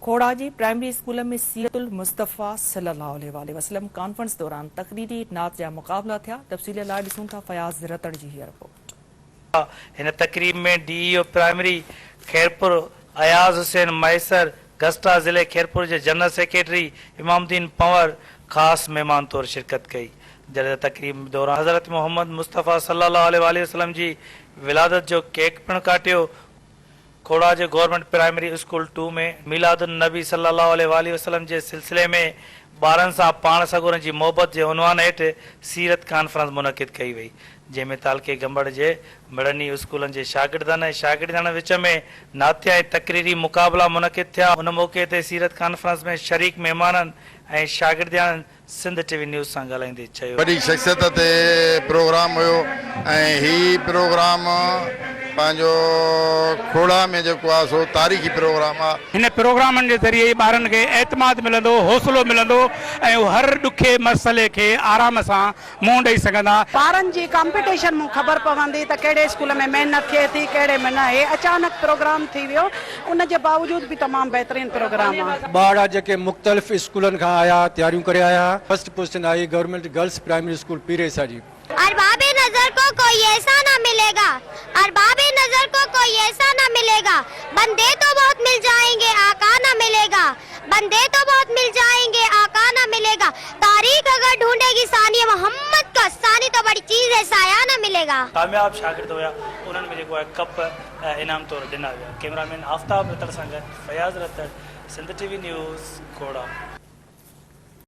खोड़ा जी primary school में सीरतुल मुस्तफ़ा सल्लल्लाहु अलैहि वसल्लम कॉन्फ्रेंस दौरान तकरीरी नात जा मुक़ाबला थिया। तफ़सील लाइ ॾिसूं था फयाज़ रतड़ जी हीअ रिपोर्ट। इन तकरीब में डीईओ प्राइमरी खैरपुर अयाज हुसैन मैसर गस्टा ज़िले खैरपुर के जनरल सेक्रेटरी इमामुद्दीन पंवर ख़ास मेहमान तौर शिरकत कई। जॾहिं तकरीब दौरान हज़रत मोहम्मद मुस्तफ़ा सल्लल्लाहु अलैहि वसल्लम जी विलादत जो केक पिणु काटियो। खोड़ा जे गवर्नमेंट प्राइमरी स्कूल 2 में मिलादुन नबी सल्लल्लाहु अलैहि वसल्लम के सिलसिले में ॿारनि सां पाण सगुरनि जी मोहबत के उनवान हेठि सीरत कॉन्फ्रेंस मुनक़िद कई वई, जंहिंमें तालके गंबड़ के मिड़नी स्कूलनि के शागिर्दनि विच में नातिया ऐं तकरीरी मुक़ाबला मुनक़िद थिया। उन मौके ते सीरत कॉन्फ्रेंस में शरीक मेहमाननि ऐं शागिर्दनि सिंध टीवी न्यूज़ सां ॻाल्हाईंदे चयो वॾी शख़्सियत ते प्रोग्राम हुयो ऐं ही प्रोग्राम पंहिंजो खोड़ा में जेको आहे सो तारीख़ी प्रोग्राम आहे। इन प्रोग्रामनि जे ज़रिए ॿारनि खे एतमाद मिलंदो, हौसलो मिलंदो ऐं हर ॾुखे मसइले खे आराम सां मुंहुं ॾेई सघंदा। ॿारनि जी कॉम्पिटिशन में ख़बर पवंदी त कहिड़े स्कूल में महिनत थिए थी कहिड़े में न। हे अचानक प्रोग्राम थी वियो, उन जे बावजूद भी तमामु बहितरीन प्रोग्राम आहे। ॿार जेके मुख़्तलिफ़ स्कूलनि खां आया, तैयारियूं करे आया। फर्स्ट पोजीशन आई गवर्नमेंट गर्ल्स प्राइमरी स्कूल पीरेसा जी। अरबाबे नजर को कोई ऐसा ना मिलेगा, अरबाबे नजर को कोई ऐसा ना मिलेगा, बंदे तो बहुत मिल जाएंगे आका ना मिलेगा, बंदे तो बहुत मिल जाएंगे आका ना मिलेगा, तारीख अगर ढूंढेगी सानी मोहम्मद का सानी तो बड़ी चीज है साया ना मिलेगा। कामयाब शागिर्द हुआ, उन्होंने में जेको कप इनाम तौर ॾिना विया। कैमरामैन आफ्ताब रतड़ सां गॾु फयाज़ रतड़, सिंध टीवी न्यूज़ खोड़ा।